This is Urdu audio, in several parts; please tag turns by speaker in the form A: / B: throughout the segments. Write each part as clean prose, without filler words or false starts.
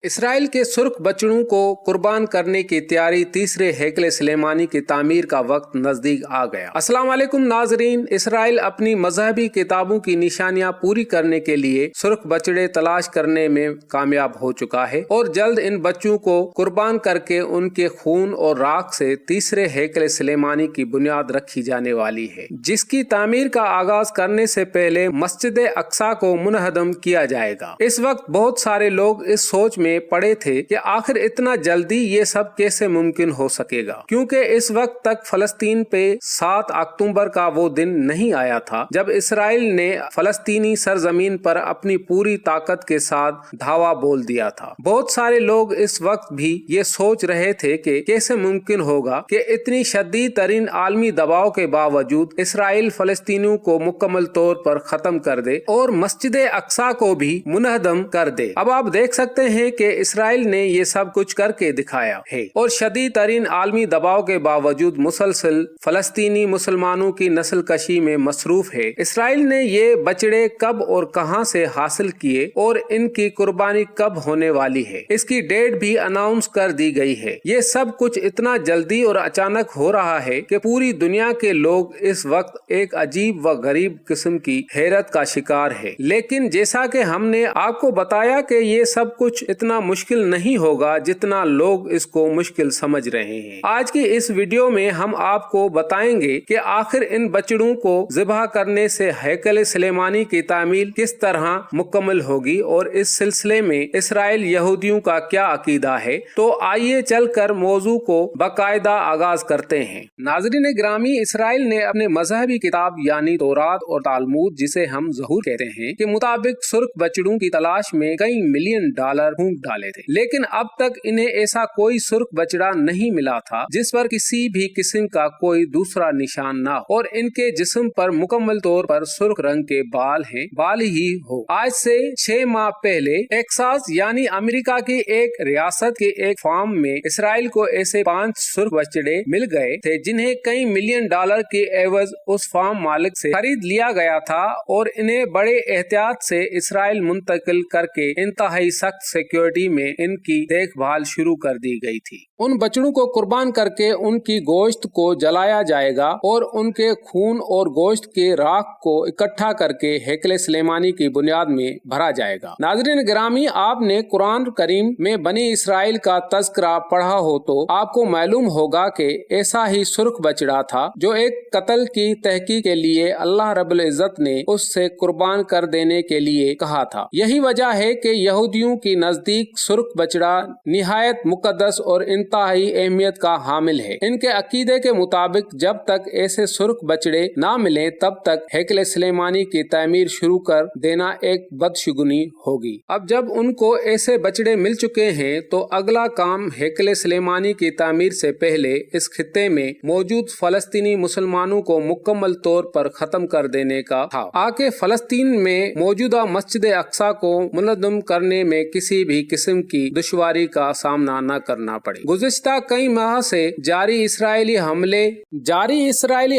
A: اسرائیل کے سرخ بچڑوں کو قربان کرنے کی تیاری تیسرے ہیکل سلیمانی کی تعمیر کا وقت نزدیک آ گیا۔ السلام علیکم ناظرین، اسرائیل اپنی مذہبی کتابوں کی نشانیاں پوری کرنے کے لیے سرخ بچڑے تلاش کرنے میں کامیاب ہو چکا ہے اور جلد ان بچوں کو قربان کر کے ان کے خون اور راکھ سے تیسرے ہیکل سلیمانی کی بنیاد رکھی جانے والی ہے، جس کی تعمیر کا آغاز کرنے سے پہلے مسجد اقصی کو منہدم کیا جائے گا۔ اس وقت بہت سارے لوگ اس سوچ میں پڑے تھے کہ آخر اتنا جلدی یہ سب کیسے ممکن ہو سکے گا، کیونکہ اس وقت تک فلسطین پہ 7 اکتوبر کا وہ دن نہیں آیا تھا جب اسرائیل نے فلسطینی سرزمین پر اپنی پوری طاقت کے ساتھ دھاوا بول دیا تھا۔ بہت سارے لوگ اس وقت بھی یہ سوچ رہے تھے کہ کیسے ممکن ہوگا کہ اتنی شدید ترین عالمی دباؤ کے باوجود اسرائیل فلسطینیوں کو مکمل طور پر ختم کر دے اور مسجد اقصی کو بھی منہدم کر دے۔ اب آپ دیکھ سکتے ہیں کہ اسرائیل نے یہ سب کچھ کر کے دکھایا ہے اور شدید ترین عالمی دباؤ کے باوجود مسلسل فلسطینی مسلمانوں کی نسل کشی میں مصروف ہے۔ اسرائیل نے یہ بچڑے کب اور کہاں سے حاصل کیے اور ان کی قربانی کب ہونے والی ہے، اس کی ڈیٹ بھی اناؤنس کر دی گئی ہے۔ یہ سب کچھ اتنا جلدی اور اچانک ہو رہا ہے کہ پوری دنیا کے لوگ اس وقت ایک عجیب و غریب قسم کی حیرت کا شکار ہے۔ لیکن جیسا کہ ہم نے آپ کو بتایا کہ یہ سب کچھ اتنا مشکل نہیں ہوگا جتنا لوگ اس کو مشکل سمجھ رہے ہیں۔ آج کی اس ویڈیو میں ہم آپ کو بتائیں گے کہ آخر ان بچڑوں کو ذبح کرنے سے ہیکل سلیمانی کی تعمیر کس طرح مکمل ہوگی اور اس سلسلے میں اسرائیل یہودیوں کا کیا عقیدہ ہے۔ تو آئیے چل کر موضوع کو باقاعدہ آغاز کرتے ہیں۔ ناظرین گرامی، اسرائیل نے اپنے مذہبی کتاب یعنی تورات اور تالمود، جسے ہم زبور کہتے ہیں، کے مطابق سرخ بچڑوں کی تلاش میں کئی ملین ڈالر پھونک ڈالے تھے، لیکن اب تک انہیں ایسا کوئی سرخ بچڑا نہیں ملا تھا جس پر کسی بھی قسم کا کوئی دوسرا نشان نہ ہو اور ان کے جسم پر مکمل طور پر سرخ رنگ کے بال ہی ہو۔ آج سے 6 ماہ پہلے ٹیکساس یعنی امریکہ کی ایک ریاست کے ایک فارم میں اسرائیل کو ایسے 5 سرخ بچڑے مل گئے تھے جنہیں کئی ملین ڈالر کے عوض اس فارم مالک سے خرید لیا گیا تھا اور انہیں بڑے احتیاط سے اسرائیل منتقل کر کے انتہائی سخت سیکیورٹی میں ان کی دیکھ بھال شروع کر دی گئی تھی۔ ان بچڑوں کو قربان کر کے ان کی گوشت کو جلایا جائے گا اور ان کے خون اور گوشت کے راکھ کو اکٹھا کر کے ہیکل سلیمانی کی بنیاد میں بھرا جائے گا۔ ناظرین گرامی، آپ نے قرآن کریم میں بنی اسرائیل کا تذکرہ پڑھا ہو تو آپ کو معلوم ہوگا کہ ایسا ہی سرخ بچڑا تھا جو ایک قتل کی تحقیق کے لیے اللہ رب العزت نے اس سے قربان کر دینے کے لیے کہا تھا۔ یہی وجہ ہے کہ یہودیوں کی نزدیک سرخ بچڑا نہایت مقدس اور انتہائی اہمیت کا حامل ہے۔ ان کے عقیدے کے مطابق جب تک ایسے سرخ بچڑے نہ ملیں تب تک ہیکل سلیمانی کی تعمیر شروع کر دینا ایک بدشگونی ہوگی۔ اب جب ان کو ایسے بچڑے مل چکے ہیں تو اگلا کام ہیکل سلیمانی کی تعمیر سے پہلے اس خطے میں موجود فلسطینی مسلمانوں کو مکمل طور پر ختم کر دینے کا تھا، آکے فلسطین میں موجودہ مسجد اقصی کو منہدم کرنے میں کسی بھی قسم کی دشواری کا سامنا نہ کرنا پڑے۔ گزشتہ کئی ماہ سے جاری اسرائیلی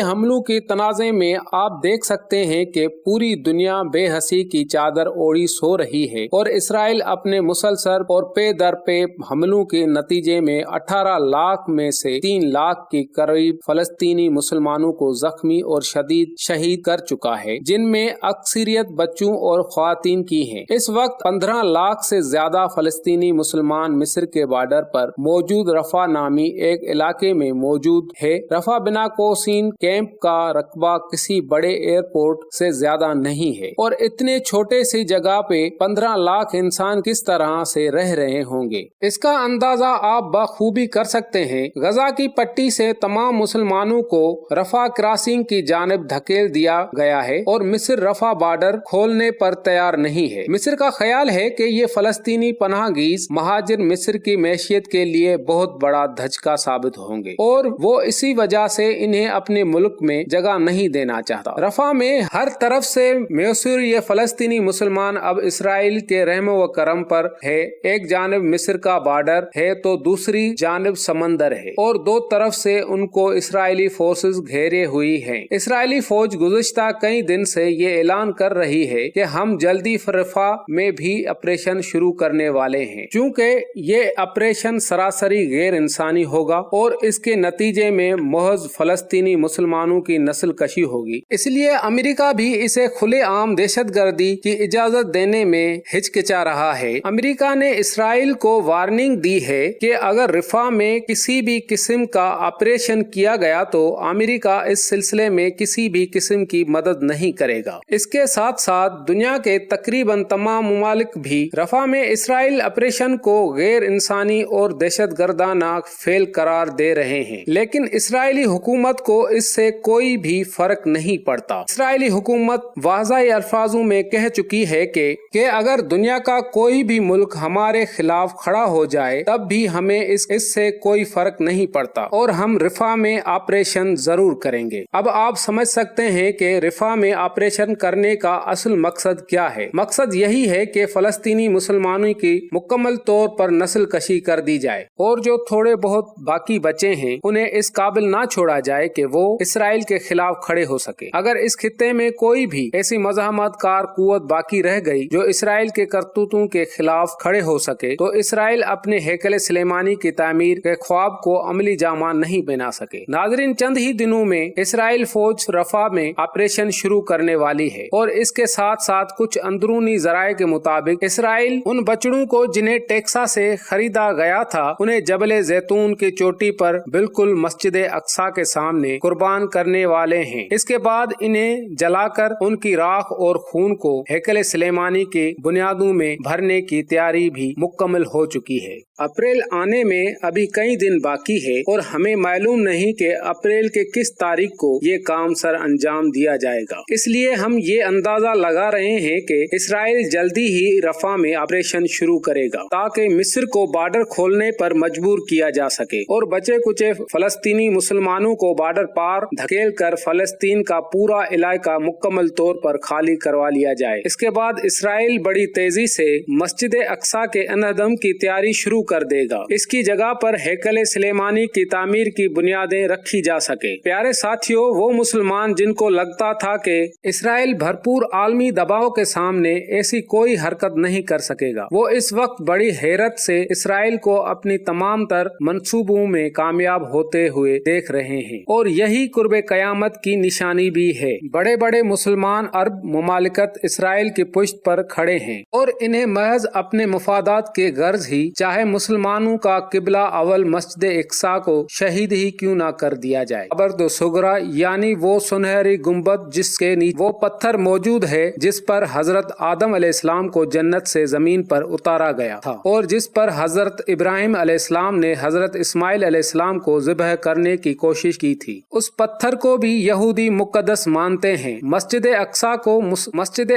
A: حملوں کی تنازع میں آپ دیکھ سکتے ہیں کہ پوری دنیا بے حسی کی چادر اوڑھی سو رہی ہے اور اسرائیل اپنے مسلسل اور پے در پے حملوں کے نتیجے میں 18 لاکھ میں سے 3 لاکھ کے قریب فلسطینی مسلمانوں کو زخمی اور شہید کر چکا ہے، جن میں اکثریت بچوں اور خواتین کی ہیں۔ اس وقت 15 لاکھ سے زیادہ فلسطینی مسلمان مصر کے بارڈر پر موجود رفح نامی ایک علاقے میں موجود ہے۔ رفح بنا قوسین کیمپ کا رقبہ کسی بڑے ایئرپورٹ سے زیادہ نہیں ہے اور اتنے چھوٹے سی جگہ پہ 15 لاکھ انسان کس طرح سے رہ رہے ہوں گے، اس کا اندازہ آپ بخوبی کر سکتے ہیں۔ غزہ کی پٹی سے تمام مسلمانوں کو رفح کراسنگ کی جانب دھکیل دیا گیا ہے اور مصر رفح بارڈر کھولنے پر تیار نہیں ہے۔ مصر کا خیال ہے کہ یہ فلسطینی پناہ گیز مہاجر مصر کی معیشت کے لیے بہت بہت بڑا دھچکا ثابت ہوں گے اور وہ اسی وجہ سے انہیں اپنے ملک میں جگہ نہیں دینا چاہتا۔ رفح میں ہر طرف سے میسر یہ فلسطینی مسلمان اب اسرائیل کے رحم و کرم پر ہے۔ ایک جانب مصر کا بارڈر ہے تو دوسری جانب سمندر ہے اور دو طرف سے ان کو اسرائیلی فورسز گھیرے ہوئی ہیں۔ اسرائیلی فوج گزشتہ کئی دن سے یہ اعلان کر رہی ہے کہ ہم جلدی رفح میں بھی آپریشن شروع کرنے والے ہیں، چونکہ یہ آپریشن سراسری غیر انسانی ہوگا اور اس کے نتیجے میں محض فلسطینی مسلمانوں کی نسل کشی ہوگی۔ اس لیے امریکہ بھی اسے کھلے عام دہشت گردی کی اجازت دینے میں ہچکچا رہا ہے۔ امریکہ نے اسرائیل کو وارننگ دی ہے کہ اگر رفح میں کسی بھی قسم کا آپریشن کیا گیا تو امریکہ اس سلسلے میں کسی بھی قسم کی مدد نہیں کرے گا۔ اس کے ساتھ ساتھ دنیا کے تقریباً تمام ممالک بھی رفح میں اسرائیل آپریشن کو غیر انسانی اور دہشت گردانہ فعل قرار دے رہے ہیں، لیکن اسرائیلی حکومت کو اس سے کوئی بھی فرق نہیں پڑتا۔ اسرائیلی حکومت واضح الفاظوں میں کہہ چکی ہے کہ اگر دنیا کا کوئی بھی ملک ہمارے خلاف کھڑا ہو جائے تب بھی ہمیں اس سے کوئی فرق نہیں پڑتا اور ہم رفح میں آپریشن ضرور کریں گے۔ اب آپ سمجھ سکتے ہیں کہ رفح میں آپریشن کرنے کا اصل مقصد کیا ہے۔ مقصد یہی ہے کہ فلسطینی مسلمانوں کی مکمل طور پر نسل کشی کر دی جائے اور جو تھوڑے بہت باقی بچے ہیں انہیں اس قابل نہ چھوڑا جائے کہ وہ اسرائیل کے خلاف کھڑے ہو سکے۔ اگر اس خطے میں کوئی بھی ایسی مزاحمت کار قوت باقی رہ گئی جو اسرائیل کے کرتوتوں کے خلاف کھڑے ہو سکے تو اسرائیل اپنے ہیکل سلیمانی کی تعمیر کے خواب کو عملی جامہ نہیں بنا سکے۔ ناظرین، چند ہی دنوں میں اسرائیل فوج رفح میں آپریشن شروع کرنے والی ہے اور اس کے ساتھ ساتھ کچھ اندرونی ذرائع کے مطابق اسرائیل ان بچڑوں کو جنہیں ٹیکسا سے خریدا گیا تھا انہیں جبل زیتون کی چوٹی پر بالکل مسجد اقصی کے سامنے قربان کرنے والے ہیں۔ اس کے بعد انہیں جلا کر ان کی راکھ اور خون کو ہیکل سلیمانی کے بنیادوں میں بھرنے کی تیاری بھی مکمل ہو چکی ہے۔ اپریل آنے میں ابھی کئی دن باقی ہے اور ہمیں معلوم نہیں کہ اپریل کے کس تاریخ کو یہ کام سر انجام دیا جائے گا۔ اس لیے ہم یہ اندازہ لگا رہے ہیں کہ اسرائیل جلدی ہی رفح میں آپریشن شروع کرے گا تاکہ مصر کو بارڈر کھولنے پر مجبور کیا جا سکے اور بچے کچے فلسطینی مسلمانوں کو بارڈر پار دھکیل کر فلسطین کا پورا علاقہ مکمل طور پر خالی کروا لیا جائے۔ اس کے بعد اسرائیل بڑی تیزی سے مسجد اقصی کے انہدم کی تیاری شروع کر دے گا۔ اس کی جگہ پر ہیکل سلیمانی کی تعمیر کی بنیادیں رکھی جا سکے۔ پیارے ساتھیوں، وہ مسلمان جن کو لگتا تھا کہ اسرائیل بھرپور عالمی دباؤ کے سامنے ایسی کوئی حرکت نہیں کر سکے گا، وہ اس وقت بڑی حیرت سے اسرائیل کو اپنی تمام تر منصوبوں میں کامیاب ہوتے ہوئے دیکھ رہے ہیں اور یہی قرب قیامت کی نشانی بھی ہے۔ بڑے بڑے مسلمان عرب ممالکت اسرائیل کی پشت پر کھڑے ہیں اور انہیں محض اپنے مفادات کے غرض ہی چاہے مسلمانوں کا قبلہ اول مسجد اقصی کو شہید ہی کیوں نہ کر دیا جائے۔ ابرد صغرا یعنی وہ سنہری گنبد جس کے نیچے وہ پتھر موجود ہے جس پر حضرت آدم علیہ السلام کو جنت سے زمین پر اتارا گیا تھا اور جس پر حضرت ابراہیم علیہ السلام نے حضرت اسماعیل علیہ السلام کو ذبح کرنے کی کوشش کی تھی، اس پتھر کو بھی یہودی مقدس مانتے ہیں۔ مسجد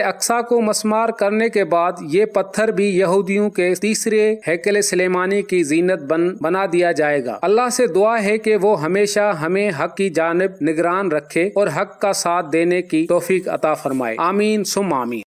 A: اقصی کو مسمار کرنے کے بعد یہ پتھر بھی یہودیوں کے تیسرے ہیکل سلیمانی کی زینت بنا دیا جائے گا۔ اللہ سے دعا ہے کہ وہ ہمیشہ ہمیں حق کی جانب نگران رکھے اور حق کا ساتھ دینے کی توفیق عطا فرمائے۔ آمین ثم آمین۔